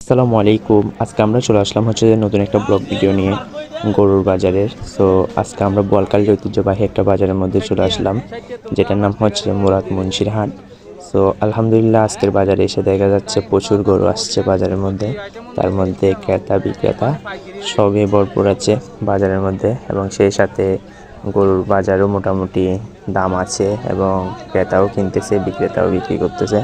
আসসালামু আলাইকুম। আজকে আমরা চলে আসলাম হচ্ছে যে নতুন একটা ব্লগ ভিডিও নিয়ে গরুর বাজারের। সো আজকে আমরা বোয়ালখালীর ঐতিহ্যবাহী একটা বাজারের মধ্যে চলে আসলাম, যেটার নাম হচ্ছে মুরাদ মুন্সির হাট। সো আলহামদুলিল্লাহ আজকের বাজারে এসে দেখা যাচ্ছে প্রচুর গরু আসছে বাজারের মধ্যে। তার মধ্যে ক্রেতা বিক্রেতা সবই ভরপুর আছে বাজারের মধ্যে, এবং সেই সাথে গরুর বাজারও মোটামুটি দাম আছে, এবং ক্রেতাও কিনতেছে বিক্রেতাও বিক্রি করতেছে।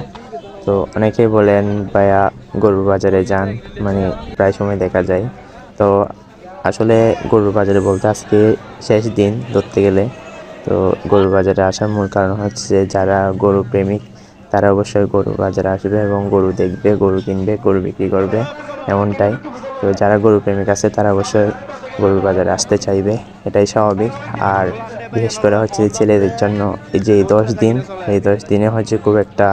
তো অনেকেই বলেন ভাইয়া গরুর বাজারে যান, মানে প্রায় সময় দেখা যায়। তো আসলে গরুর বাজারে বলতে আজকে শেষ দিন ধরতে গেলে। তো গরুর বাজারে আসার মূল কারণ হচ্ছে যারা গরু প্রেমিক তারা অবশ্যই গরুর বাজারে আসবে এবং গরু দেখবে, গরু কিনবে, গরু বিক্রি করবে, এমনটাই। তো যারা গরু প্রেমিক আছে তারা অবশ্যই গরুর বাজারে আসতে চাইবে, এটাই স্বাভাবিক। আর বিশেষ করে হচ্ছে ছেলেদের জন্য এই যে 10 দিন, এই 10 দিনে হচ্ছে খুব একটা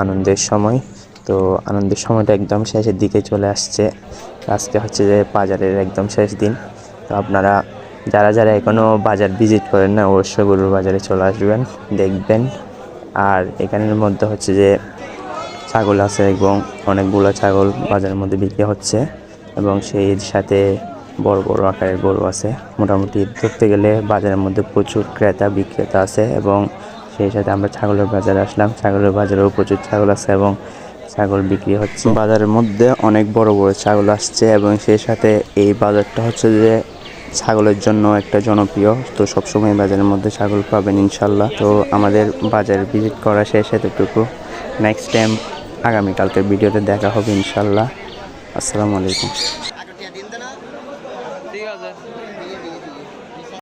আনন্দের সময়। তো আনন্দের সময়টা একদম শেষের দিকে চলে আসছে। আজকে হচ্ছে যে বাজারের একদম শেষ দিন। তো আপনারা যারা যারা এখনও বাজার ভিজিট করেন না, অবশ্যই গরুর বাজারে চলে আসবেন, দেখবেন। আর এখানের মধ্যে হচ্ছে যে ছাগল আছে, এবং অনেকগুলো ছাগল বাজারের মধ্যে বিক্রি হচ্ছে, এবং সেই সাথে বড় বড় আকারের গরু আছে। মোটামুটি ধরতে গেলে বাজারের মধ্যে প্রচুর ক্রেতা বিক্রেতা আছে, এবং সেই সাথে আমরা ছাগলের বাজারে আসলাম। ছাগলের বাজারেও প্রচুর ছাগল আছে এবং ছাগল বিক্রি হচ্ছে। বাজারের মধ্যে অনেক বড় বড় ছাগল আসছে, এবং সেই সাথে এই বাজারটা হচ্ছে যে ছাগলের জন্য একটা জনপ্রিয়। তো সবসময় বাজারের মধ্যে ছাগল পাবেন ইনশাল্লাহ। তো আমাদের বাজার ভিজিট করা শেষ, এতটুকু। নেক্সট টাইম আগামীকালকের ভিডিওতে দেখা হবে ইনশাল্লাহ। আসসালামু আলাইকুম।